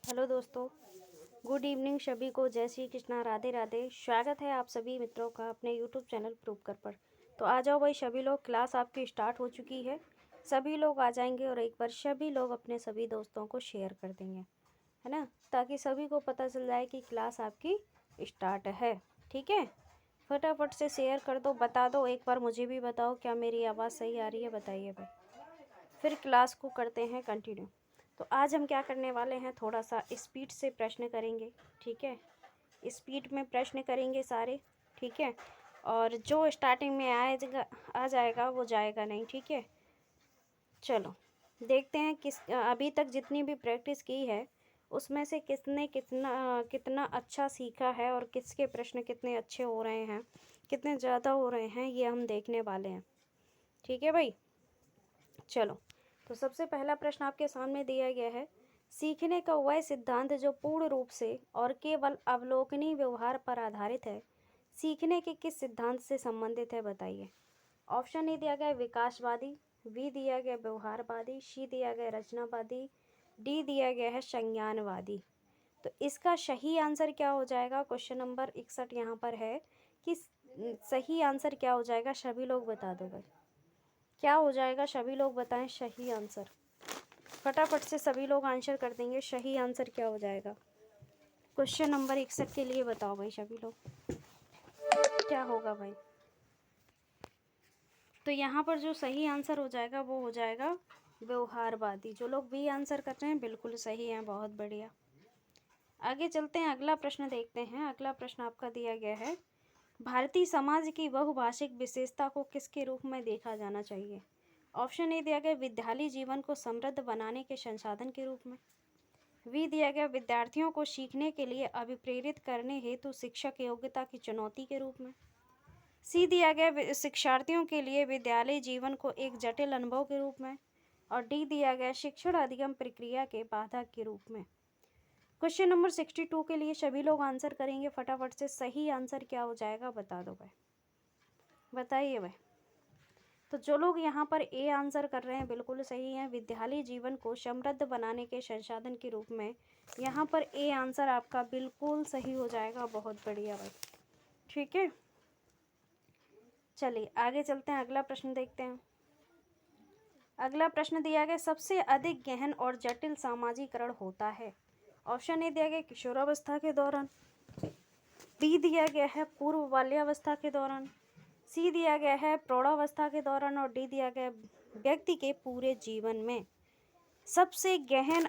Hello दोस्तों, good evening सभी को। जय श्री कृष्णा, राधे राधे। स्वागत है आप सभी मित्रों का अपने यूट्यूब चैनल प्रूव कर पर। तो आ जाओ भाई सभी लोग, क्लास आपकी स्टार्ट हो चुकी है। सभी लोग आ जाएंगे और एक बार सभी लोग अपने सभी दोस्तों को शेयर कर देंगे, है ना, ताकि सभी को पता चल जाए कि क्लास आपकी स्टार्ट है। ठीक है, फटाफट से शेयर कर दो, बता दो। एक बार मुझे भी बताओ क्या मेरी आवाज़ सही आ रही है, बताइए भाई। फिर क्लास को करते हैं कंटिन्यू। तो आज हम क्या करने वाले हैं, थोड़ा सा स्पीड से प्रश्न करेंगे। ठीक है, स्पीड में प्रश्न करेंगे सारे। ठीक है, और जो स्टार्टिंग में आ जाएगा वो जाएगा नहीं। ठीक है, चलो देखते हैं अभी तक जितनी भी प्रैक्टिस की है उसमें से किसने कितना अच्छा सीखा है और किसके प्रश्न कितने अच्छे हो रहे हैं, कितने ज़्यादा हो रहे हैं, ये हम देखने वाले हैं। ठीक है भाई, चलो। तो सबसे पहला प्रश्न आपके सामने दिया गया है, सीखने का वह सिद्धांत जो पूर्ण रूप से और केवल अवलोकनीय व्यवहार पर आधारित है, सीखने के किस सिद्धांत से संबंधित है, बताइए। ऑप्शन ए दिया गया विकासवादी, बी दिया गया व्यवहारवादी, सी दिया गया रचनावादी, डी दिया गया है संज्ञानवादी। तो इसका सही आंसर क्या हो जाएगा, क्वेश्चन नंबर 61 यहाँ पर है कि सही आंसर क्या हो जाएगा, सभी लोग बता दो भाई। क्या हो जाएगा, सभी लोग बताएं सही आंसर। फटाफट से सभी लोग आंसर कर देंगे, सही आंसर क्या हो जाएगा क्वेश्चन नंबर 61 के लिए, बताओ भाई सभी लोग क्या होगा भाई। तो यहाँ पर जो सही आंसर हो जाएगा वो हो जाएगा व्यवहारवादी। जो लोग बी आंसर कर रहे हैं बिल्कुल सही हैं, बहुत बढ़िया। आगे चलते हैं, अगला प्रश्न देखते हैं। अगला प्रश्न आपका दिया गया है, भारतीय समाज की बहुभाषिक विशेषता को किसके रूप में देखा जाना चाहिए। ऑप्शन ए दिया गया विद्यालय जीवन को समृद्ध बनाने के संसाधन के रूप में, वी दिया गया विद्यार्थियों को सीखने के लिए अभिप्रेरित करने हेतु शिक्षक योग्यता की चुनौती के रूप में, सी दिया गया शिक्षार्थियों के लिए विद्यालय जीवन को एक जटिल अनुभव के रूप में, और डी दिया गया शिक्षण अधिगम प्रक्रिया के बाधा के रूप में। क्वेश्चन नंबर 62 के लिए सभी लोग आंसर करेंगे फटाफट से। सही आंसर क्या हो जाएगा बता दो भाई, बताइए भाई। तो जो लोग यहाँ पर ए आंसर कर रहे हैं बिल्कुल सही हैं, विद्यालय जीवन को समृद्ध बनाने के संसाधन के रूप में। यहाँ पर ए आंसर आपका बिल्कुल सही हो जाएगा, बहुत बढ़िया भाई। ठीक है, चलिए आगे चलते हैं, अगला प्रश्न देखते हैं। अगला प्रश्न दिया गया, सबसे अधिक गहन और जटिल सामाजिकरण होता है। ऑप्शन ए दिया गया किशोरावस्था के दौरान, बी दिया गया है पूर्व बाल्यावस्था के दौरान, सी दिया गया है प्रौढ़ावस्था के दौरान, और डी दिया गया व्यक्ति के पूरे जीवन में। सबसे गहन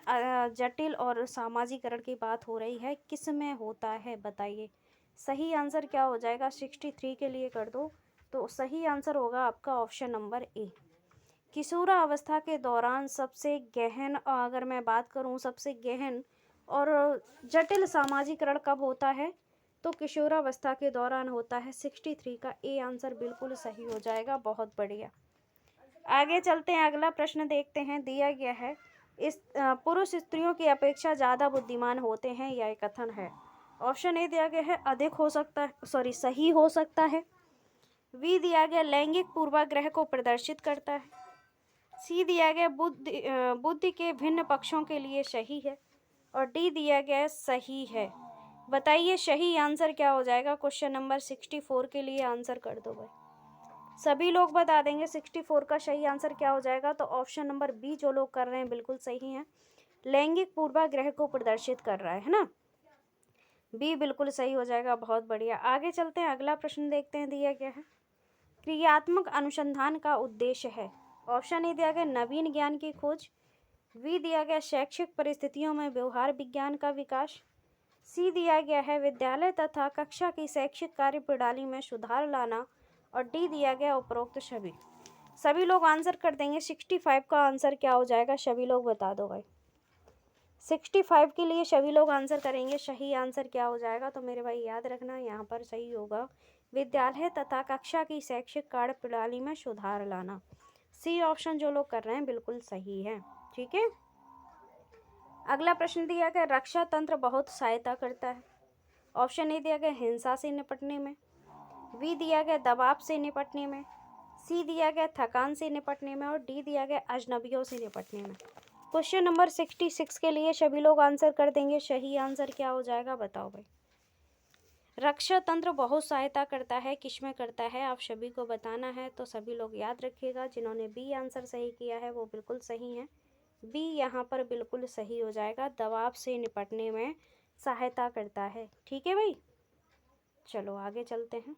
जटिल और सामाजिकरण की बात हो रही है, किस में होता है बताइए। सही आंसर क्या हो जाएगा, 63 के लिए कर दो। तो सही आंसर होगा आपका ऑप्शन नंबर ए, किशोरावस्था के दौरान सबसे गहन। अगर मैं बात करूं सबसे गहन और जटिल सामाजिकरण कब होता है, तो किशोरावस्था के दौरान होता है। 63 का ए आंसर बिल्कुल सही हो जाएगा, बहुत बढ़िया। आगे चलते हैं, अगला प्रश्न देखते हैं। दिया गया है, इस पुरुष स्त्रियों की अपेक्षा ज़्यादा बुद्धिमान होते हैं, यह कथन है। ऑप्शन ए दिया गया है अधिक हो सकता है, सही हो सकता है, वी दिया गया लैंगिक पूर्वाग्रह को प्रदर्शित करता है, सी दिया गया बुद्धि के भिन्न पक्षों के लिए सही है, और डी दिया गया सही है। बताइए सही आंसर क्या हो जाएगा, क्वेश्चन नंबर 64 के लिए आंसर कर दो भाई। सभी लोग बता देंगे 64 का सही आंसर क्या हो जाएगा। तो ऑप्शन नंबर बी जो लोग कर रहे हैं बिल्कुल सही हैं, लैंगिक पूर्वाग्रह को प्रदर्शित कर रहा है ना, बी बिल्कुल सही हो जाएगा, बहुत बढ़िया। आगे चलते हैं, अगला प्रश्न देखते हैं। दिया गया है, क्रियात्मक अनुसंधान का उद्देश्य है। ऑप्शन ए दिया गया नवीन ज्ञान की खोज, वी दिया गया शैक्षिक परिस्थितियों में व्यवहार विज्ञान का विकास, सी दिया गया है विद्यालय तथा कक्षा की शैक्षिक कार्य प्रणाली में सुधार लाना, और डी दिया गया उपरोक्त सभी। सभी लोग आंसर कर देंगे। 65 का आंसर क्या हो जाएगा, सभी लोग बता दो भाई। 65 के लिए सभी लोग आंसर करेंगे, सही आंसर क्या हो जाएगा। तो मेरे भाई याद रखना, यहाँ पर सही होगा विद्यालय तथा कक्षा की शैक्षिक कार्य प्रणाली में सुधार लाना। सी ऑप्शन जो लोग कर रहे हैं बिल्कुल सही है। ठीक है, अगला प्रश्न दिया गया, रक्षा तंत्र बहुत सहायता करता है। ऑप्शन ए दिया गया हिंसा से निपटने में, वी दिया गया दबाव से निपटने में, सी दिया गया थकान से निपटने में, और डी दिया गया अजनबियों से निपटने में। क्वेश्चन नंबर 66 के लिए सभी लोग आंसर कर देंगे। सही आंसर क्या हो जाएगा बताओ भाई। रक्षा तंत्र बहुत सहायता करता है, किसमें करता है आप सभी को बताना है। तो सभी लोग याद रखिएगा, जिन्होंने बी आंसर सही किया है वो बिल्कुल सही है। बी यहाँ पर बिल्कुल सही हो जाएगा, दबाव से निपटने में सहायता करता है। ठीक है भाई, चलो आगे चलते हैं।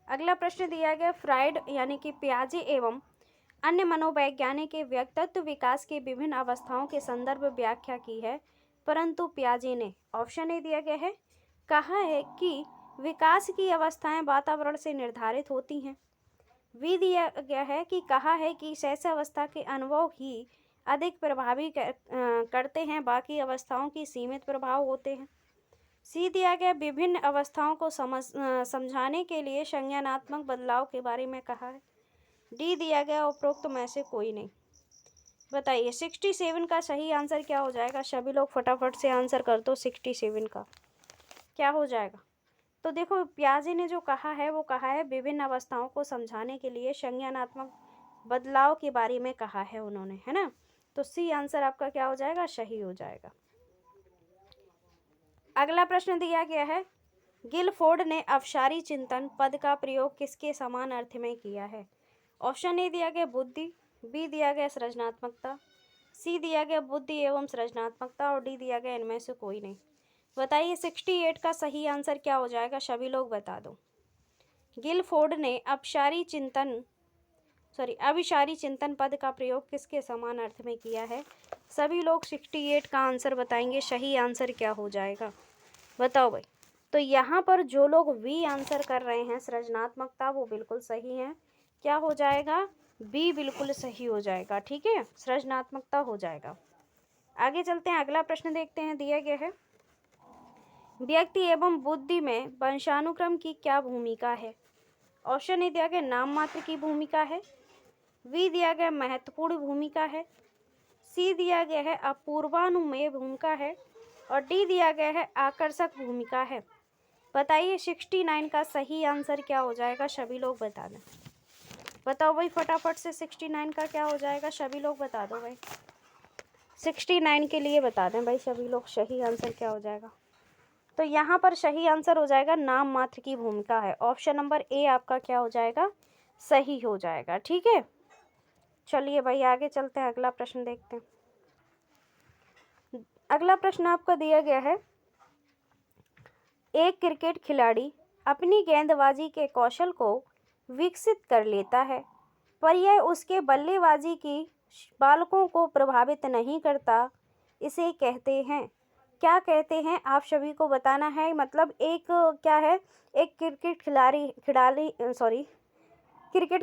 अगला प्रश्न दिया गया, फ्राइड यानी कि पियाजे एवं अन्य मनोवैज्ञानिक के व्यक्तित्व विकास की विभिन्न अवस्थाओं के संदर्भ व्याख्या की है, परंतु पियाजे ने ऑप्शन ए दिया गया है, कहा है कि विकास की अवस्थाएं वातावरण से निर्धारित होती हैं। बी दिया गया है कि कहा है कि शैशवावस्था के अनुभव ही अधिक प्रभावी करते हैं, बाकी अवस्थाओं की सीमित प्रभाव होते हैं। सी दिया गया, विभिन्न अवस्थाओं को समझाने के लिए संज्ञानात्मक बदलाव के बारे में कहा है। डी दिया गया, उपरोक्त में से कोई नहीं। बताइए 67 का सही आंसर क्या हो जाएगा। सभी लोग फटाफट से आंसर कर दो। 67 का क्या हो जाएगा। तो देखो पियाजे ने जो कहा है वो कहा है विभिन्न अवस्थाओं को समझाने के लिए संज्ञानात्मक बदलाव के बारे में कहा है उन्होंने, है ना। तो सी आंसर आपका क्या हो जाएगा, सही हो जाएगा। अगला प्रश्न दिया गया है, गिलफोर्ड ने अपसारी चिंतन पद का प्रयोग किसके समान अर्थ में किया है। ऑप्शन ए दिया गया बुद्धि, बी दिया गया सृजनात्मकता, सी दिया गया बुद्धि एवं सृजनात्मकता और डी दिया गया इनमें से कोई नहीं। बताइए 68 का सही आंसर क्या हो जाएगा, सभी लोग बता दो। गिलफोर्ड ने अभिसारी चिंतन पद का प्रयोग किसके समान अर्थ में किया है। सभी लोग 68 का आंसर बताएंगे। सही आंसर क्या हो जाएगा बताओ भाई। तो यहाँ पर जो लोग वी आंसर कर रहे हैं सृजनात्मकता, वो बिल्कुल सही है। क्या हो जाएगा, बी बिल्कुल सही हो जाएगा। ठीक है, सृजनात्मकता हो जाएगा। आगे चलते हैं, अगला प्रश्न देखते हैं। दिया गया है, व्यक्ति एवं बुद्धि में वंशानुक्रम की क्या भूमिका है। ऑप्शन ए दिया गया नाम मात्र की भूमिका है, बी दिया गया महत्वपूर्ण भूमिका है, सी दिया गया है अपूर्वानुमेय भूमिका है और डी दिया गया है आकर्षक भूमिका है। बताइए 69 का सही आंसर क्या हो जाएगा, सभी लोग बता दें। बताओ भाई फटाफट से 69 का क्या हो जाएगा, सभी लोग बता दो भाई। 69 के लिए बता दें भाई सभी लोग, सही आंसर क्या हो जाएगा। तो यहाँ पर सही आंसर हो जाएगा नाम मात्र की भूमिका है। ऑप्शन नंबर ए आपका क्या हो जाएगा, सही हो जाएगा। ठीक है, चलिए भाई आगे चलते हैं, अगला प्रश्न देखते हैं। अगला प्रश्न आपका दिया गया है, एक क्रिकेट खिलाड़ी अपनी गेंदबाजी के कौशल को विकसित कर लेता है, पर यह उसके बल्लेबाजी की बालकों को प्रभावित नहीं करता। इसे कहते हैं, क्या कहते हैं आप सभी को बताना है। मतलब एक क्या है, एक क्रिकेट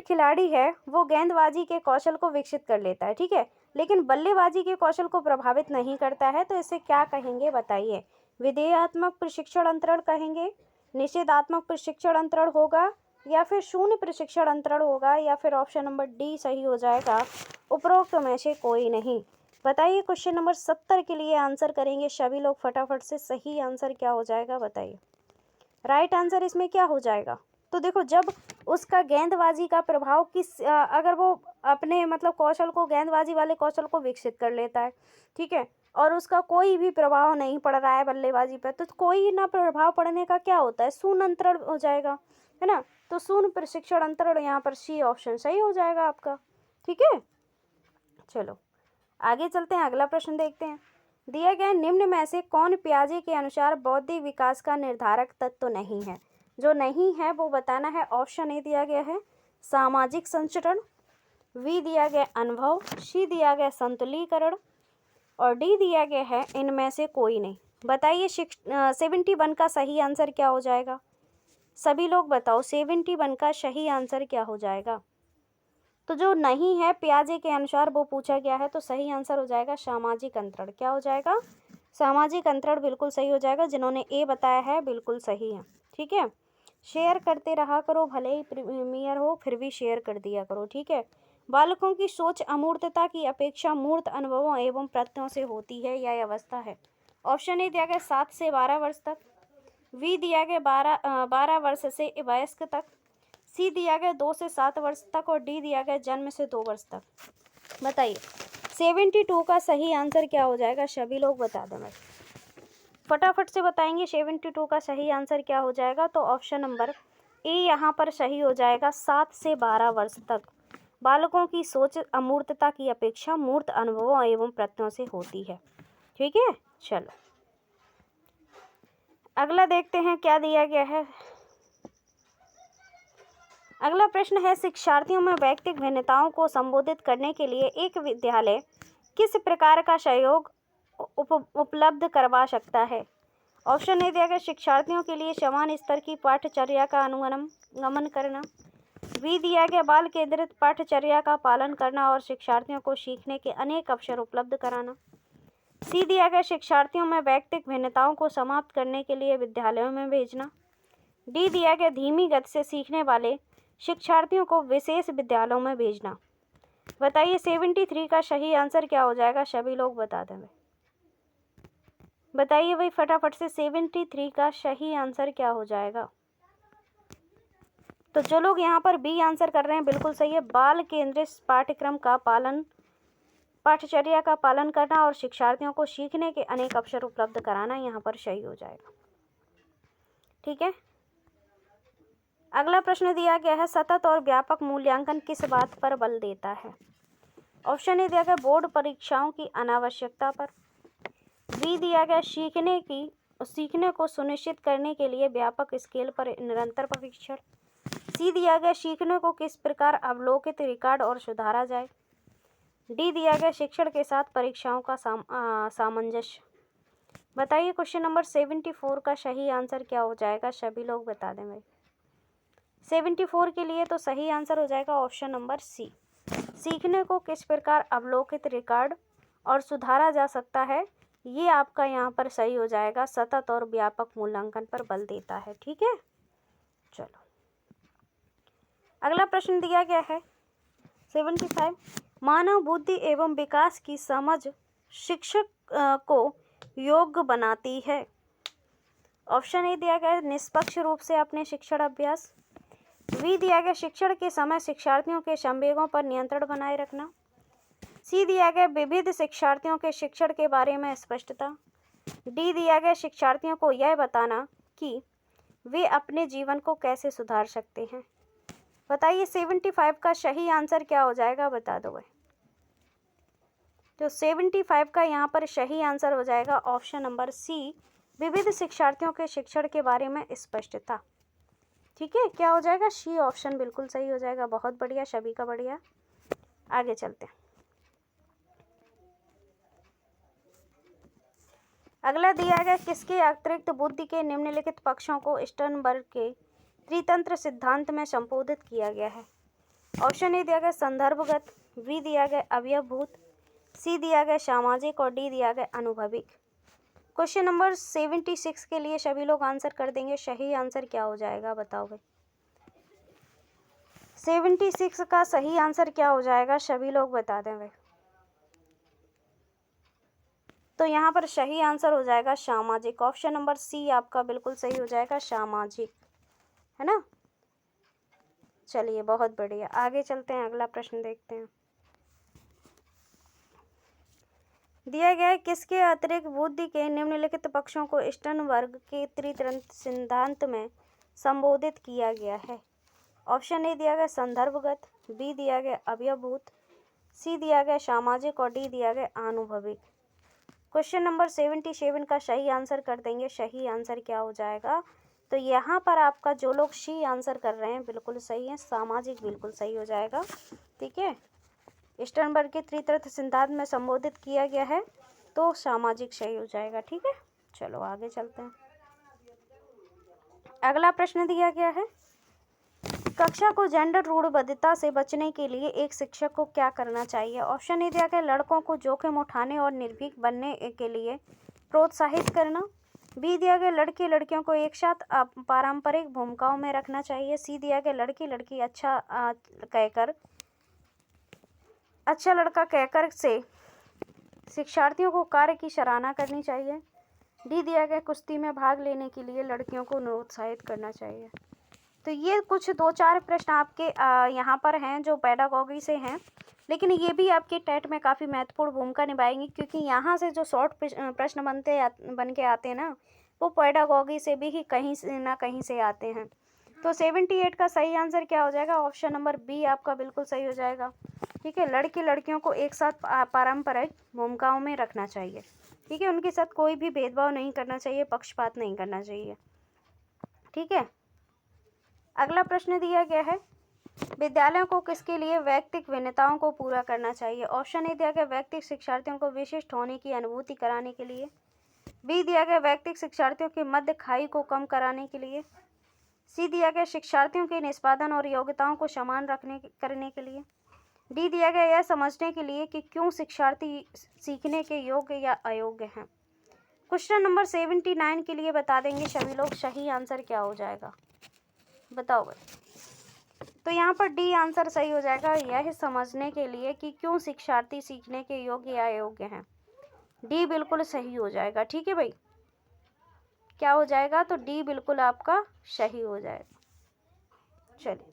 खिलाड़ी है, वो गेंदबाजी के कौशल को विकसित कर लेता है, ठीक है, लेकिन बल्लेबाजी के कौशल को प्रभावित नहीं करता है। तो इसे क्या कहेंगे बताइए। विधेयात्मक प्रशिक्षण अंतरण कहेंगे, निषेधात्मक प्रशिक्षण अंतरण होगा, या फिर शून्य प्रशिक्षण अंतरण होगा, या फिर ऑप्शन नंबर डी सही हो जाएगा, उपरोक्त में से कोई नहीं। बताइए क्वेश्चन नंबर 70 के लिए आंसर करेंगे सभी लोग फटाफट से। सही आंसर क्या हो जाएगा बताइए। राइट आंसर इसमें क्या हो जाएगा। तो देखो जब उसका गेंदबाजी का प्रभाव अगर वो अपने मतलब कौशल को, गेंदबाजी वाले कौशल को विकसित कर लेता है, ठीक है, और उसका कोई भी प्रभाव नहीं पड़ रहा है बल्लेबाजी पर, तो कोई ना प्रभाव पड़ने का क्या होता है, शून्य अंतरण हो जाएगा, है ना। तो शून्य प्रशिक्षण अंतरण यहाँ पर सी ऑप्शन सही हो जाएगा आपका। ठीक है, चलो आगे चलते हैं, अगला प्रश्न देखते हैं। दिया गया निम्न में से कौन पियाजे के अनुसार बौद्धिक विकास का निर्धारक तत्व नहीं है। जो नहीं है वो बताना है। ऑप्शन ए दिया गया है सामाजिक संचरण, बी दिया गया अनुभव, सी दिया गया संतुलीकरण और डी दिया गया है इनमें से कोई नहीं। बताइए 71 का सही आंसर क्या हो जाएगा, सभी लोग बताओ 71 का सही आंसर क्या हो जाएगा। तो जो नहीं है पियाजे के अनुसार वो पूछा गया है, तो सही आंसर हो जाएगा सामाजिक अंतरण। क्या हो जाएगा, सामाजिक अंतरण बिल्कुल सही हो जाएगा। जिन्होंने ए बताया है बिल्कुल सही है। ठीक है, शेयर करते रहा करो, भले ही प्रीमियर हो फिर भी शेयर कर दिया करो। ठीक है, बालकों की सोच अमूर्तता की अपेक्षा मूर्त अनुभवों एवं प्रत्ययों से होती है, यह अवस्था है। ऑप्शन ए दिया गया 7 से 12 वर्ष तक, बी दिया गया 12 वर्ष से वयस्क तक, सी दिया गया 2 से 7 वर्ष तक और डी दिया गया जन्म से 2 वर्ष तक। बताइए 72 का सही आंसर क्या हो जाएगा, सभी लोग बता दें भाई, फटाफट से बताएंगे 72 का सही आंसर क्या हो जाएगा। तो ऑप्शन नंबर ए यहाँ पर सही हो जाएगा। 7 से 12 वर्ष तक बालकों की सोच अमूर्तता की अपेक्षा मूर्त अनुभवों एवं प्रत्ययों से होती है। ठीक है, चलो अगला देखते हैं क्या दिया गया है। अगला प्रश्न है, शिक्षार्थियों में व्यक्तिगत भिन्नताओं को संबोधित करने के लिए एक विद्यालय किस प्रकार का सहयोग उपलब्ध करवा सकता है। ऑप्शन ए दिया गया, शिक्षार्थियों के लिए समान स्तर की पाठ्यचर्या का अनुगमन करना। बी दिया गया, बाल केंद्रित पाठ्यचर्या का पालन करना और शिक्षार्थियों को सीखने के अनेक अवसर उपलब्ध कराना। सी दिया गया, शिक्षार्थियों में व्यक्तिगत भिन्नताओं को समाप्त करने के लिए विद्यालयों में भेजना। डी दिया गया, धीमी गति से सीखने वाले शिक्षार्थियों को विशेष विद्यालयों में भेजना। बताइए 73 का सही आंसर क्या हो जाएगा, सभी लोग बता दें। बताइए भाई फटाफट से 73 का सही आंसर क्या हो जाएगा। तो जो लोग यहाँ पर बी आंसर कर रहे हैं बिल्कुल सही है। बाल केंद्रित पाठ्यक्रम का पालन, पाठ्यचर्या का पालन करना और शिक्षार्थियों को सीखने के अनेक अवसर उपलब्ध कराना यहाँ पर सही हो जाएगा। ठीक है, अगला प्रश्न दिया गया है, सतत और व्यापक मूल्यांकन किस बात पर बल देता है। ऑप्शन ए दिया गया, बोर्ड परीक्षाओं की अनावश्यकता पर। बी दिया गया, सीखने को सुनिश्चित करने के लिए व्यापक स्केल पर निरंतर परीक्षण। सी दिया गया, सीखने को किस प्रकार अवलोकित, रिकॉर्ड और सुधारा जाए। डी दिया गया, शिक्षण के साथ परीक्षाओं का सामंजस्य। बताइए क्वेश्चन नंबर 74 का सही आंसर क्या हो जाएगा, सभी लोग बता दें भाई। 74 के लिए तो सही आंसर हो जाएगा ऑप्शन नंबर सी, सीखने को किस प्रकार अवलोकित, रिकॉर्ड और सुधारा जा सकता है। ये आपका यहाँ पर सही हो जाएगा, सतत और व्यापक मूल्यांकन पर बल देता है। ठीक है, चलो अगला प्रश्न दिया गया है 75, मानव बुद्धि एवं विकास की समझ शिक्षक को योग्य बनाती है। ऑप्शन ए दिया गया, निष्पक्ष रूप से अपने शिक्षण अभ्यास। बी दिया गया, शिक्षण के समय शिक्षार्थियों के संवेगों पर नियंत्रण बनाए रखना। सी दिया गया, विविध शिक्षार्थियों के शिक्षण के बारे में स्पष्टता। डी दिया गया, शिक्षार्थियों को यह बताना कि वे अपने जीवन को कैसे सुधार सकते हैं। बताइए 75 का सही आंसर क्या हो जाएगा, बता दो भाई। तो 75 का यहाँ पर सही आंसर हो जाएगा ऑप्शन नंबर सी, विविध शिक्षार्थियों के शिक्षण के बारे में स्पष्टता। ठीक है, क्या हो जाएगा, सी ऑप्शन बिल्कुल सही हो जाएगा। बहुत बढ़िया, सभी का बढ़िया। आगे चलते हैं। अगला दिया गया, किसके अतिरिक्त बुद्धि के निम्नलिखित पक्षों को स्टर्नबर्ग के त्रितंत्र सिद्धांत में संबोधित किया गया है। ऑप्शन ए दिया गया, संदर्भगत। बी दिया गया, अवयवभूत। सी दिया गया, सामाजिक और डी दिया गया, अनुभविक। क्वेश्चन नंबर 76 के लिए सभी लोग आंसर कर देंगे, सही आंसर क्या हो जाएगा, बताओ भाई। 76 का सही आंसर क्या हो जाएगा, सभी लोग बता दें भाई। तो यहाँ पर सही आंसर हो जाएगा सामाजिक। ऑप्शन नंबर सी आपका बिल्कुल सही हो जाएगा, सामाजिक, है ना। चलिए बहुत बढ़िया, आगे चलते हैं, अगला प्रश्न देखते हैं। दिया गया है, किसके अतिरिक्त बुद्धि के निम्नलिखित पक्षों को स्टर्नबर्ग के त्रितंत्र सिद्धांत में संबोधित किया गया है। ऑप्शन ए दिया गया, संदर्भगत। बी दिया गया, अवयवभूत। सी दिया गया, सामाजिक और डी दिया गया, आनुभविक। क्वेश्चन नंबर 77 का सही आंसर कर देंगे, सही आंसर क्या हो जाएगा। तो यहाँ पर आपका जो लोग सी आंसर कर रहे हैं बिल्कुल सही है, सामाजिक बिल्कुल सही हो जाएगा। ठीक है, स्टर्नबर्ग के त्रितंत्र सिद्धांत में संबोधित किया गया है तो सामाजिक सही हो जाएगा। ठीक है, चलो आगे चलते हैं। अगला प्रश्न दिया गया है, कक्षा को जेंडर रूढ़िबद्धता से बचने के लिए एक शिक्षक को क्या करना चाहिए। ऑप्शन ए दिया गया, लड़कों को जोखिम उठाने और निर्भीक बनने के लिए प्रोत्साहित करना। बी दिया गया, लड़के लड़कियों को एक साथ पारंपरिक भूमिकाओं में रखना चाहिए। सी दिया गया, लड़की लड़की अच्छा लड़का कहकर से शिक्षार्थियों को कार्य की सराहना करनी चाहिए। डी दिया गया, कुश्ती में भाग लेने के लिए लड़कियों को प्रोत्साहित करना चाहिए। तो ये कुछ 2-4 प्रश्न आपके यहाँ पर हैं जो पेडागॉजी से हैं। लेकिन ये भी आपके टेट में काफ़ी महत्वपूर्ण भूमिका निभाएंगी, क्योंकि यहाँ से जो शॉर्ट प्रश्न बन के आते हैं ना, वो पेडागॉजी से भी ही कहीं से ना कहीं से आते हैं। तो 78 का सही आंसर क्या हो जाएगा? ऑप्शन नंबर बी आपका बिल्कुल सही हो जाएगा। ठीक है, लड़के लड़कियों को एक साथ पारंपरिक भूमिकाओं में रखना चाहिए। ठीक है, उनके साथ कोई भी भेदभाव नहीं करना चाहिए, पक्षपात नहीं करना चाहिए। ठीक है, अगला प्रश्न दिया गया है, विद्यालयों को किसके लिए व्यक्तिगत भिन्नताओं को पूरा करना चाहिए? ऑप्शन ए दिया गया व्यक्तिगत शिक्षार्थियों को विशिष्ट होने की अनुभूति कराने के लिए, बी दिया गया व्यक्तिगत शिक्षार्थियों के मध्य खाई को कम कराने के लिए, सी दिया गया शिक्षार्थियों के निष्पादन और योग्यताओं को समान करने के लिए, डी दिया गया यह समझने के लिए कि क्यों शिक्षार्थी सीखने के योग्य या अयोग्य हैं। क्वेश्चन नंबर 79 के लिए बता देंगे सभी लोग सही आंसर क्या हो जाएगा, बताओ भाई। तो यहाँ पर डी आंसर सही हो जाएगा, यह समझने के लिए कि क्यों शिक्षार्थी सीखने के योग्य या अयोग्य हैं। डी बिल्कुल सही हो जाएगा। ठीक है भाई, क्या हो जाएगा? तो डी बिल्कुल आपका सही हो जाएगा। चलिए,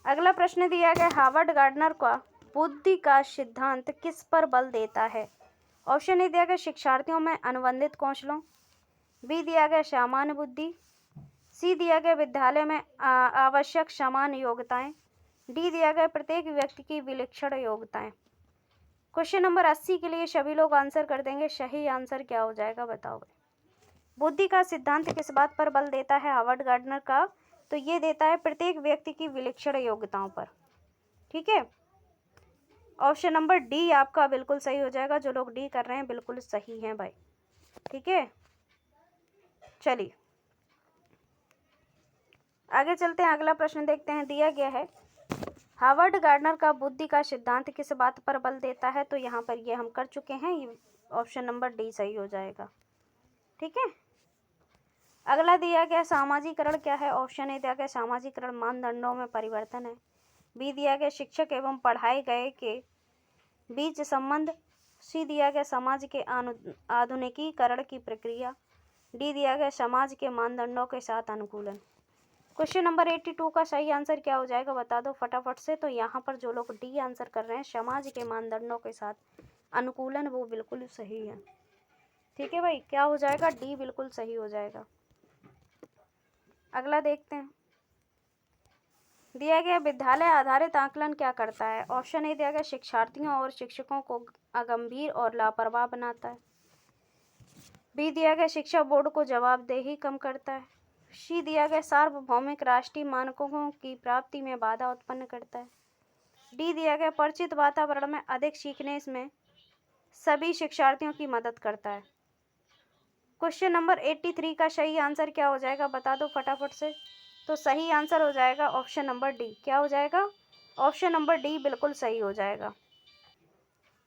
अगला प्रश्न दिया गया, हार्वर्ड गार्डनर का बुद्धि का सिद्धांत किस पर बल देता है? ऑप्शन ए दिया गया शिक्षार्थियों में अनुबंधित कौशलों, बी दिया गया सामान्य बुद्धि, सी दिया गया विद्यालय में आवश्यक समान योग्यताएं, डी दिया गया प्रत्येक व्यक्ति की विलक्षण योग्यताएं। क्वेश्चन नंबर 80 के लिए सभी लोग आंसर कर देंगे, सही आंसर क्या हो जाएगा, बताओ भाई। बुद्धि का सिद्धांत किस बात पर बल देता है हार्वर्ड गार्डनर का? तो ये देता है प्रत्येक व्यक्ति की विलक्षण योग्यताओं पर। ठीक है, ऑप्शन नंबर डी आपका बिल्कुल सही हो जाएगा। जो लोग डी कर रहे हैं बिल्कुल सही हैं भाई। ठीक है, चलिए आगे चलते हैं, अगला प्रश्न देखते हैं। दिया गया है, हार्वर्ड गार्डनर का बुद्धि का सिद्धांत किस बात पर बल देता है? तो यहाँ पर ये हम कर चुके हैं, ये ऑप्शन नंबर डी सही हो जाएगा। ठीक है, अगला दिया गया सामाजिकरण क्या है? ऑप्शन ए दिया गया सामाजिकरण मानदंडों में परिवर्तन है, बी दिया गया शिक्षक एवं पढ़ाए गए के बीच संबंध, सी दिया गया समाज के आधुनिकीकरण की प्रक्रिया, डी दिया गया समाज के मानदंडों के साथ अनुकूलन। क्वेश्चन नंबर 82 का सही आंसर क्या हो जाएगा, बता दो फटाफट से। तो यहाँ पर जो लोग डी आंसर कर रहे हैं समाज के मानदंडों के साथ अनुकूलन, वो बिल्कुल सही है। ठीक है भाई, क्या हो जाएगा? डी बिल्कुल सही हो जाएगा। अगला देखते हैं, दिया गया विद्यालय आधारित आकलन क्या करता है? ऑप्शन ए दिया गया शिक्षार्थियों और शिक्षकों को अगंभीर और लापरवाह बनाता है, बी दिया गया शिक्षा बोर्ड को जवाबदेही कम करता है, सी दिया गया सार्वभौमिक राष्ट्रीय मानकों की प्राप्ति में बाधा उत्पन्न करता है, डी दिया गया परिचित वातावरण में अधिक सीखने में सभी शिक्षार्थियों की मदद करता है। क्वेश्चन नंबर 83 का सही आंसर क्या हो जाएगा, बता दो फटाफट से। तो सही आंसर हो जाएगा ऑप्शन नंबर डी। क्या हो जाएगा? ऑप्शन नंबर डी बिल्कुल सही हो जाएगा।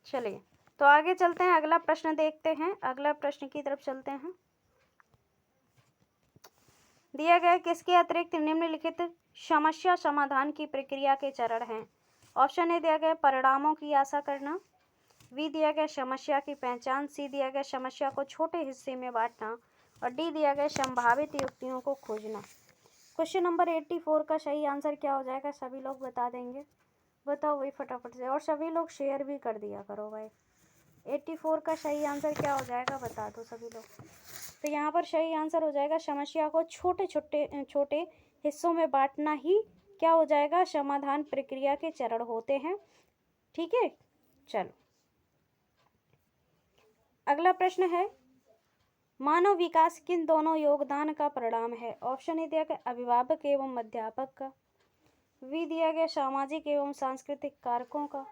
चलिए तो आगे चलते हैं, अगला प्रश्न देखते हैं, अगला प्रश्न की तरफ चलते हैं। दिया गया किसके अतिरिक्त निम्नलिखित समस्या समाधान की प्रक्रिया के चरण हैं? ऑप्शन ए दिया गया परिणामों की आशा करना, बी दिया गया समस्या की पहचान, सी दिया गया समस्या को छोटे हिस्से में बांटना, और डी दिया गया संभावित युक्तियों को खोजना। क्वेश्चन नंबर 84 का सही आंसर क्या हो जाएगा, सभी लोग बता देंगे, बताओ भाई फटाफट से, और सभी लोग शेयर भी कर दिया करो भाई। 84 का सही आंसर क्या हो जाएगा, बता दो सभी लोग। तो यहाँ पर सही आंसर हो जाएगा समस्या को छोटे हिस्सों में बांटना ही क्या हो जाएगा, समाधान प्रक्रिया के चरण होते हैं। ठीक है, चलो अगला प्रश्न है, मानव विकास किन दोनों योगदान का परिणाम है? ऑप्शन ए दिया गया अभिभावक एवं अध्यापक का, बी दिया गया सामाजिक एवं सांस्कृतिक कारकों का,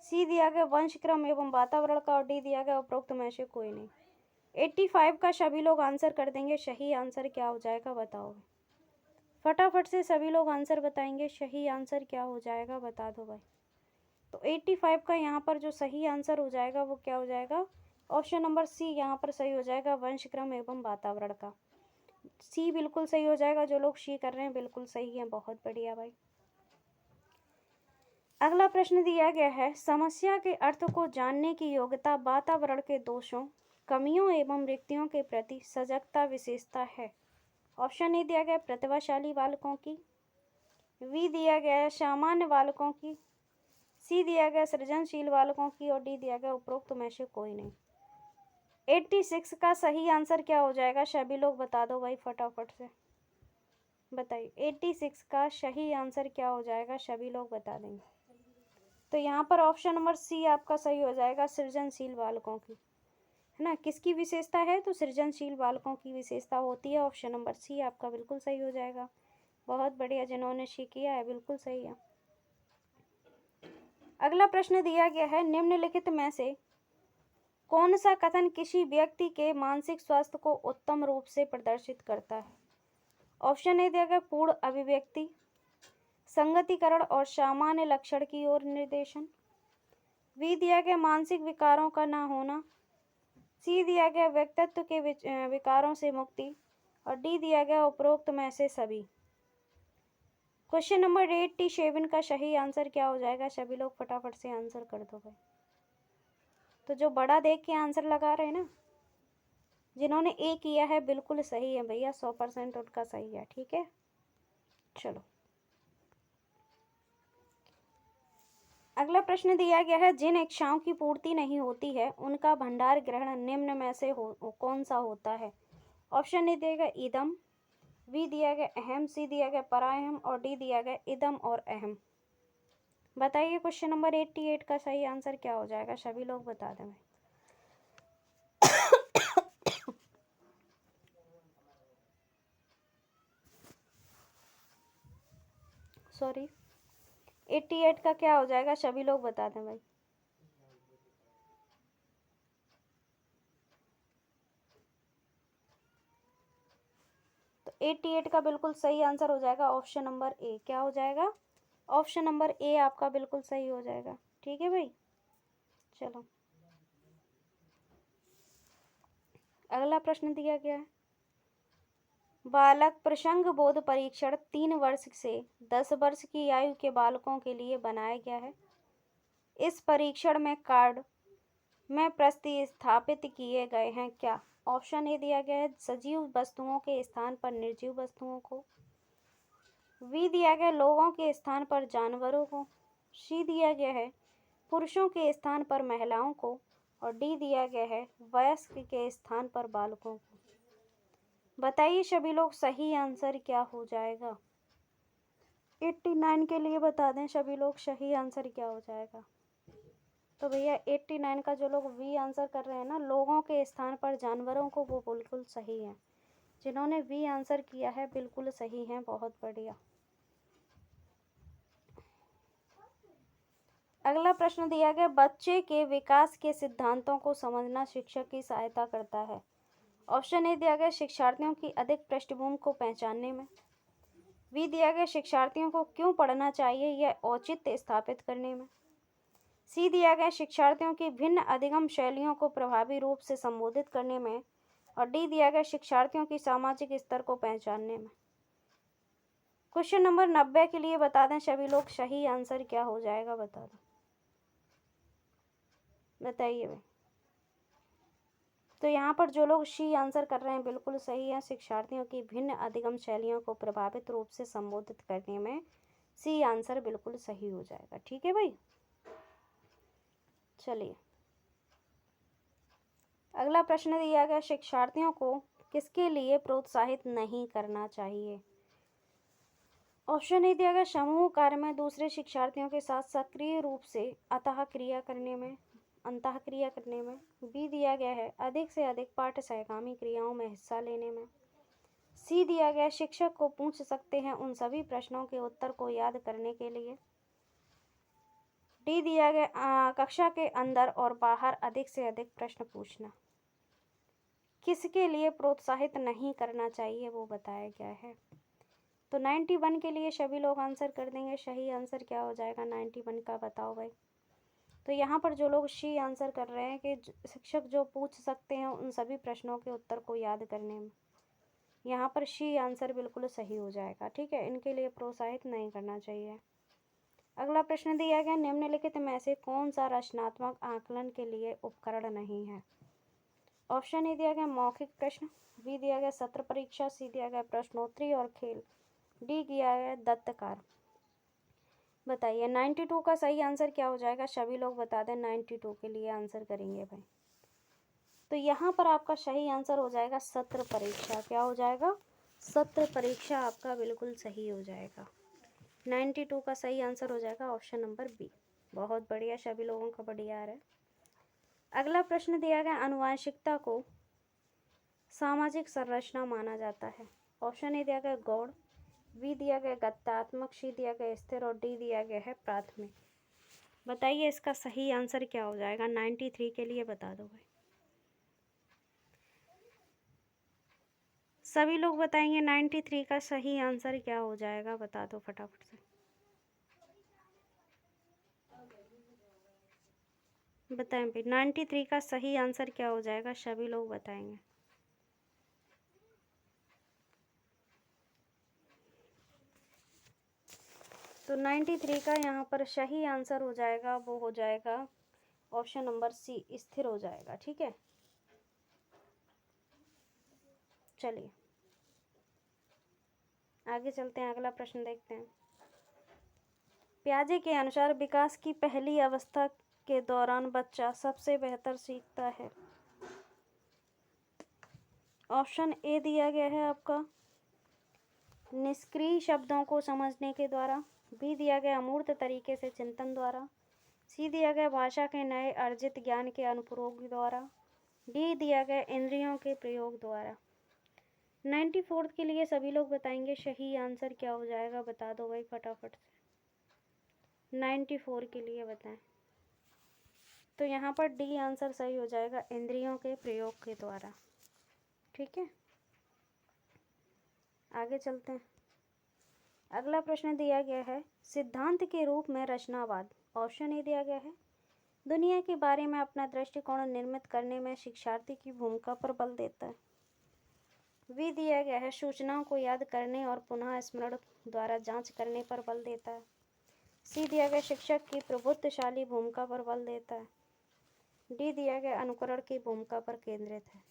सी दिया गया वंशक्रम एवं वातावरण का, और डी दिया गया उपरोक्त में से कोई नहीं। 85 का सभी लोग आंसर कर देंगे, सही आंसर क्या हो जाएगा, बताओ फटाफट से, सभी लोग आंसर बताएंगे, सही आंसर क्या हो जाएगा, बता दो भाई। तो 85 का यहाँ पर जो सही आंसर हो जाएगा वो क्या हो जाएगा, ऑप्शन नंबर सी यहाँ पर सही हो जाएगा, वंशक्रम एवं वातावरण का। सी बिल्कुल सही हो जाएगा, जो लोग सी कर रहे हैं बिल्कुल सही है, बहुत बढ़िया भाई। अगला प्रश्न दिया गया है, समस्या के अर्थ को जानने की योग्यता वातावरण के दोषों, कमियों एवं रिक्तियों के प्रति सजगता विशेषता है। ऑप्शन ए दिया गया प्रतिभाशाली बालकों की, वी दिया गया है सामान्य बालकों की, सी दिया गया सृजनशील बालकों की और डी दिया गया उपरोक्त में से कोई नहीं। 86 का सही आंसर क्या हो जाएगा? सभी लोग बता दो भाई फटाफट से बताइए 86 का सही आंसर क्या हो जाएगा? सभी लोग बता देंगे। तो यहाँ पर ऑप्शन नंबर सी आपका सही हो जाएगा, सृजनशील बालकों की, है ना। किसकी विशेषता है? तो सृजनशील बालकों की विशेषता होती है। ऑप्शन नंबर सी आपका बिल्कुल सही हो जाएगा। बहुत बढ़िया, जिन्होंने सी किया है बिल्कुल सही है। अगला प्रश्न दिया गया है, निम्नलिखित में से कौन सा कथन किसी व्यक्ति के मानसिक स्वास्थ्य को उत्तम रूप से प्रदर्शित करता है? ऑप्शन ए दिया गया पूर्ण अभिव्यक्ति, संगतिकरण और सामान्य लक्षण की ओर निर्देशन, बी दिया गया मानसिक विकारों का ना होना, सी दिया गया व्यक्तित्व के विकारों से मुक्ति और डी दिया गया उपरोक्त में से सभी। क्वेश्चन नंबर 87 का सही आंसर क्या हो जाएगा? सभी लोग फटाफट से आंसर कर दो भाई। तो जो बड़ा देख के आंसर लगा रहे हैं ना, जिन्होंने ए किया है बिल्कुल सही है भैया, 100% उनका सही है। ठीक है, चलो अगला प्रश्न दिया गया है, जिन इच्छाओं की पूर्ति नहीं होती है उनका भंडार ग्रहण निम्न में से कौन सा होता है? ऑप्शन ए दिया गया इदम, बी दिया गया अहम, सी दिया गया परायम और डी दिया गया इदम और अहम। बताइए क्वेश्चन नंबर 88 का सही आंसर क्या हो जाएगा? सभी लोग बता दें। सॉरी, 88 का क्या हो जाएगा? सभी लोग बता दें भाई। तो 88 का बिल्कुल सही आंसर हो जाएगा ऑप्शन नंबर ए। क्या हो जाएगा? ऑप्शन नंबर ए आपका बिल्कुल सही हो जाएगा। ठीक है भाई, चलो अगला प्रश्न दिया गया है, बालक प्रसंग बोध परीक्षण 3 वर्ष से 10 वर्ष की आयु के बालकों के लिए बनाया गया है। इस परीक्षण में कार्ड में प्रतिस्थापित किए गए हैं क्या? ऑप्शन ए दिया गया है सजीव वस्तुओं के स्थान पर निर्जीव वस्तुओं को, बी दिया गया लोगों के स्थान पर जानवरों को, सी दिया गया है पुरुषों के स्थान पर महिलाओं को और डी दिया गया है वयस्क के स्थान पर बालकों को। बताइए सभी लोग सही आंसर क्या हो जाएगा? 89 के लिए बता दें सभी लोग सही आंसर क्या हो जाएगा? तो भैया 89 का जो लोग वी आंसर कर रहे हैं ना, लोगों के स्थान पर जानवरों को, वो बिल्कुल सही है। जिन्होंने वी आंसर किया है बिल्कुल सही है, बहुत बढ़िया। अगला प्रश्न दिया गया, बच्चे के विकास के सिद्धांतों को समझना शिक्षक की सहायता करता है। ऑप्शन ए दिया गया शिक्षार्थियों की अधिक पृष्ठभूमि को पहचानने में, बी दिया गया शिक्षार्थियों को क्यों पढ़ना चाहिए यह औचित्य स्थापित करने में, सी दिया गया शिक्षार्थियों की भिन्न अधिगम शैलियों को प्रभावी रूप से संबोधित करने में और डी दिया गया शिक्षार्थियों की सामाजिक स्तर को पहचानने में। क्वेश्चन नंबर 90 के लिए बता दें सभी लोग सही आंसर क्या हो जाएगा? बता दो, बताइए भाई। तो यहाँ पर जो लोग सी आंसर कर रहे हैं बिल्कुल सही है, शिक्षार्थियों की भिन्न अधिगम शैलियों को प्रभावित रूप से संबोधित करने में सी आंसर बिल्कुल सही हो जाएगा। ठीक है भाई, चलिए अगला प्रश्न दिया गया, शिक्षार्थियों को किसके लिए प्रोत्साहित नहीं करना चाहिए? ऑप्शन ए दिया गया समूह कार्य में दूसरे शिक्षार्थियों के साथ सक्रिय रूप से अंतःक्रिया करने में, बी दिया गया है अधिक से अधिक पाठ सहगामी क्रियाओं में हिस्सा लेने में, सी दिया गया शिक्षक को पूछ सकते हैं उन सभी प्रश्नों के उत्तर को याद करने के लिए, डी दिया गया कक्षा के अंदर और बाहर अधिक से अधिक प्रश्न पूछना। किसके लिए प्रोत्साहित नहीं करना चाहिए वो बताया गया है। तो 91 के लिए सभी लोग आंसर कर देंगे। सही आंसर क्या हो जाएगा 91 का? बताओ भाई। तो यहाँ पर जो लोग सी आंसर कर रहे हैं कि शिक्षक जो पूछ सकते हैं उन सभी प्रश्नों के उत्तर को याद करने में, यहाँ पर सी आंसर बिल्कुल सही हो जाएगा। ठीक है, इनके लिए प्रोत्साहित नहीं करना चाहिए। अगला प्रश्न दिया गया, निम्नलिखित में से कौन सा रचनात्मक आकलन के लिए उपकरण नहीं है? ऑप्शन ए दिया गया मौखिक प्रश्न, बी दिया गया सत्र परीक्षा, सी दिया गया प्रश्नोत्तरी और खेल, डी दिया गया दत्तकार। बताइए 92 का सही आंसर क्या हो जाएगा, सभी लोग बता दें। 92 के लिए आंसर करेंगे भाई। तो यहाँ पर आपका सही आंसर हो जाएगा सत्र परीक्षा। क्या हो जाएगा, सत्र परीक्षा आपका बिल्कुल सही हो जाएगा। 92 का सही आंसर हो जाएगा ऑप्शन नंबर बी। बहुत बढ़िया, सभी लोगों का बढ़िया आ रहा है। अगला प्रश्न दिया गया, आनुवंशिकता को सामाजिक संरचना माना जाता है। ऑप्शन ए दिया गया गौड़, बी दिया गया गत्यात्मक, सी दिया गया स्थिर और डी दिया गया है प्राथमिक। बताइए इसका सही आंसर क्या हो जाएगा। 93 के लिए बता दो भाई। सभी लोग बताएंगे 93 का सही आंसर क्या हो जाएगा, बता दो फटाफट से। बताएं भाई 93 का सही आंसर क्या हो जाएगा, सभी लोग बताएंगे। तो 93 का यहाँ पर सही आंसर हो जाएगा, वो हो जाएगा ऑप्शन नंबर सी, स्थिर हो जाएगा। ठीक है, चलिए आगे चलते हैं, अगला प्रश्न देखते हैं। पियाजे के अनुसार विकास की पहली अवस्था के दौरान बच्चा सबसे बेहतर सीखता है। ऑप्शन ए दिया गया है आपका निष्क्रिय शब्दों को समझने के द्वारा, बी दिया गया अमूर्त तरीके से चिंतन द्वारा, सी दिया गया भाषा के नए अर्जित ज्ञान के अनुप्रयोग द्वारा, डी दिया गया इंद्रियों के प्रयोग द्वारा। 94 के लिए सभी लोग बताएंगे सही आंसर क्या हो जाएगा, बता दो भाई फटाफट से। 94 के लिए बताएं। तो यहाँ पर डी आंसर सही हो जाएगा, इंद्रियों के प्रयोग के द्वारा। ठीक है, आगे चलते हैं। अगला प्रश्न दिया गया है, सिद्धांत के रूप में रचनावाद। ऑप्शन ए दिया गया है दुनिया के बारे में अपना दृष्टिकोण निर्मित करने में शिक्षार्थी की भूमिका पर बल देता है, बी दिया गया है सूचनाओं को याद करने और पुनः स्मरण द्वारा जांच करने पर बल देता है, सी दिया गया शिक्षक की प्रभुत्वशाली भूमिका पर बल देता है, डी दिया गया अनुकरण की भूमिका पर केंद्रित है।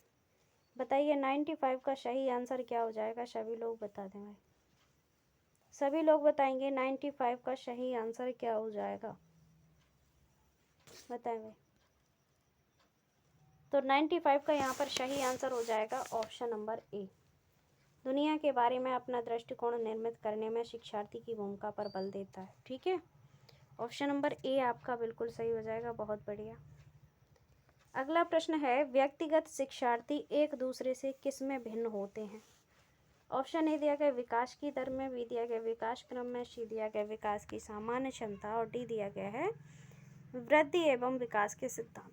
बताइए 95 का सही आंसर क्या हो जाएगा, सभी लोग बता दें भाई। सभी लोग बताएंगे 95 का सही आंसर क्या हो जाएगा, बताएं भाई। तो 95 का यहाँ पर सही आंसर हो जाएगा ऑप्शन नंबर ए, दुनिया के बारे में अपना दृष्टिकोण निर्मित करने में शिक्षार्थी की भूमिका पर बल देता है। ठीक है, ऑप्शन नंबर ए आपका बिल्कुल सही हो जाएगा। बहुत बढ़िया। अगला प्रश्न है, व्यक्तिगत शिक्षार्थी एक दूसरे से किस में भिन्न होते हैं। ऑप्शन ए दिया गया विकास की दर में, बी दिया गया विकास क्रम में, सी दिया गया विकास की सामान्य क्षमता और डी दिया गया है वृद्धि एवं विकास के सिद्धांत।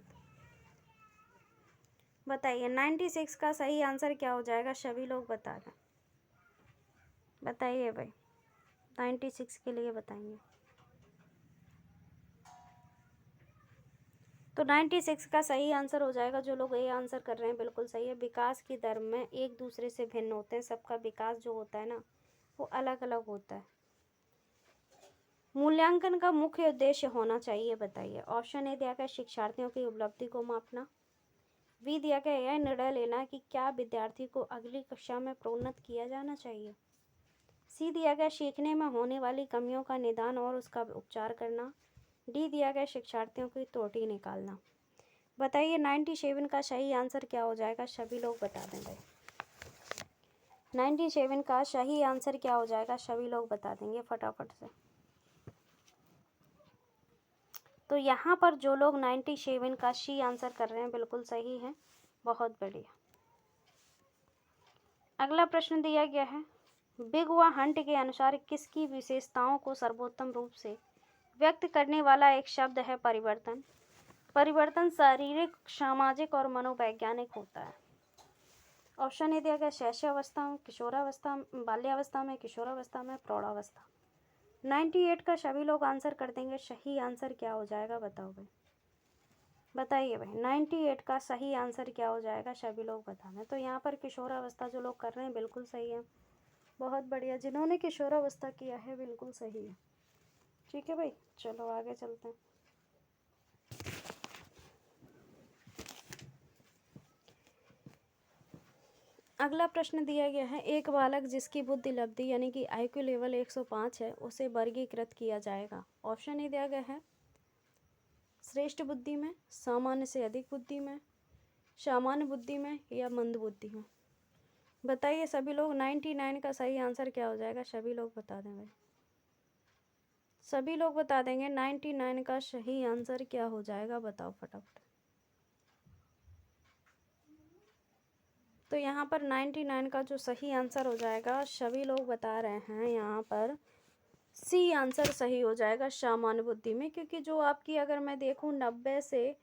बताइए 96 का सही आंसर क्या हो जाएगा, सभी लोग बता दें। बताइए भाई 96 के लिए बताएंगे। तो 96 का सही आंसर हो जाएगा, जो लोग ए आंसर कर रहे हैं बिल्कुल सही है। विकास की दर में एक दूसरे से भिन्न होते हैं, सबका विकास जो होता है ना वो अलग अलग होता है। मूल्यांकन का मुख्य उद्देश्य होना चाहिए, बताइए। ऑप्शन ए दिया गया शिक्षार्थियों की उपलब्धि को मापना, बी दिया गया यह निर्णय लेना कि क्या विद्यार्थी को अगली कक्षा में प्रोन्नत किया जाना चाहिए, सी दिया गया सीखने में होने वाली कमियों का निदान और उसका उपचार करना, डी दिया गया शिक्षार्थियों की त्रुटि निकालना। बताइए 97 का सही आंसर क्या हो जाएगा, सभी लोग बता दें भाई। 97 का सही आंसर क्या हो जाएगा, सभी लोग बता देंगे फटाफट से। तो यहाँ पर जो लोग 97 का सी आंसर कर रहे हैं बिल्कुल सही है। बहुत बढ़िया। अगला प्रश्न दिया गया है, बिग व हंट के अनुसार किसकी विशेषताओं को सर्वोत्तम रूप से व्यक्त करने वाला एक शब्द है परिवर्तन। परिवर्तन शारीरिक, सामाजिक और मनोवैज्ञानिक होता है। ऑप्शन ए दिया गया शैशवावस्था में, किशोरावस्था, बाल्यावस्था में, किशोरावस्था में, प्रौढ़ावस्था। 98 का सभी लोग आंसर कर देंगे, सही आंसर क्या हो जाएगा बताओ भाई। बताइए भाई 98 का सही आंसर क्या हो जाएगा, सभी लोग बता दें। तो यहाँ पर किशोरावस्था जो लोग कर रहे हैं बिल्कुल सही है। बहुत बढ़िया, जिन्होंने किशोरावस्था किया है बिल्कुल सही है। ठीक है भाई, चलो आगे चलते हैं। अगला प्रश्न दिया गया है, एक बालक जिसकी बुद्धि लब्धि यानी कि IQ लेवल 105 है उसे वर्गीकृत किया जाएगा। ऑप्शन ए दिया गया है श्रेष्ठ बुद्धि में, सामान्य से अधिक बुद्धि में, सामान्य बुद्धि में या मंद बुद्धि में। बताइए सभी लोग, 99 का सही आंसर क्या हो जाएगा? सभी लोग बता दें भाई, सभी लोग बता देंगे 99 का सही आंसर क्या हो जाएगा, बताओ फटाफट। तो यहाँ पर 99 का जो सही आंसर हो जाएगा, सभी लोग बता रहे हैं यहाँ पर सी आंसर सही हो जाएगा सामान्य बुद्धि में। क्योंकि जो आपकी अगर मैं देखूँ 90 से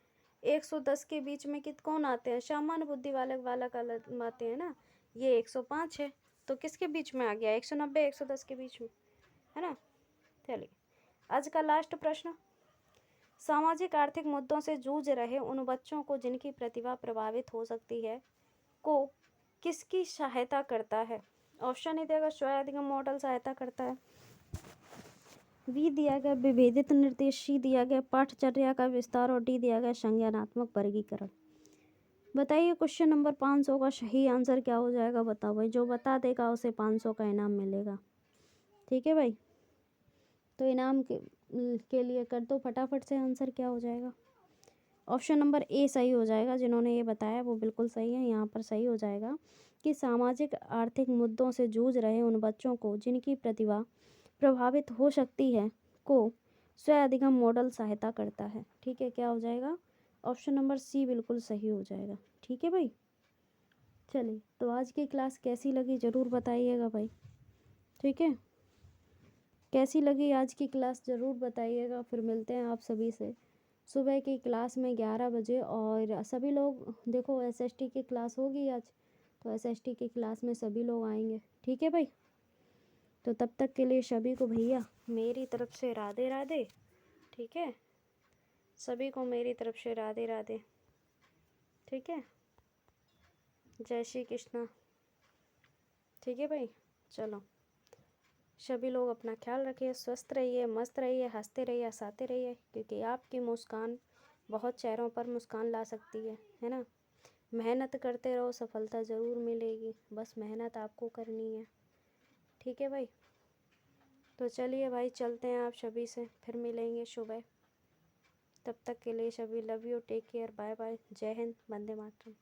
110 के बीच में कौन आते हैं? सामान्य बुद्धि वाले बालक आते हैं ना। ये 105 है तो किसके बीच में आ गया? 190 110 के बीच में, है ना। चलिए आज का लास्ट प्रश्न, सामाजिक आर्थिक मुद्दों से जूझ रहे उन बच्चों को जिनकी प्रतिभा प्रभावित हो सकती है को किसकी सहायता करता है? ऑप्शन ए देगा स्व अधिगम मॉडल सहायता करता है, बी दिया गया विभेदित निर्देश, सी दिया गया पाठचर्या का विस्तार और डी दिया गया संज्ञानात्मक वर्गीकरण। बताइए क्वेश्चन नंबर 500 का सही आंसर क्या हो जाएगा? बताओ भाई, जो बता देगा उसे 500 का इनाम मिलेगा। ठीक है भाई, तो इनाम के लिए कर दो फटाफट से आंसर क्या हो जाएगा। ऑप्शन नंबर ए सही हो जाएगा, जिन्होंने ये बताया वो बिल्कुल सही है। यहाँ पर सही हो जाएगा कि सामाजिक आर्थिक मुद्दों से जूझ रहे उन बच्चों को जिनकी प्रतिभा प्रभावित हो सकती है को स्व अधिगम मॉडल सहायता करता है। ठीक है, क्या हो जाएगा? ऑप्शन नंबर सी बिल्कुल सही हो जाएगा। ठीक है भाई, चलिए तो आज की क्लास कैसी लगी ज़रूर बताइएगा भाई। ठीक है, कैसी लगी आज की क्लास ज़रूर बताइएगा। फिर मिलते हैं आप सभी से सुबह की क्लास में 11 बजे। और सभी लोग देखो SST की क्लास होगी आज, तो SST की क्लास में सभी लोग आएंगे। ठीक है भाई, तो तब तक के लिए सभी को भैया मेरी तरफ से राधे राधे। ठीक है, सभी को मेरी तरफ से राधे राधे। ठीक है, जय श्री कृष्णा। ठीक है भाई, चलो सभी लोग अपना ख्याल रखिए, स्वस्थ रहिए, मस्त रहिए, हंसते रहिए, हंसाते रहिए, क्योंकि आपकी मुस्कान बहुत चेहरों पर मुस्कान ला सकती है ना। मेहनत करते रहो, सफलता ज़रूर मिलेगी, बस मेहनत आपको करनी है। ठीक है भाई, तो चलिए भाई चलते हैं, आप सभी से फिर मिलेंगे सुबह। तब तक के लिए सभी love you, take care, bye bye, जय हिंद, वंदे मातरम।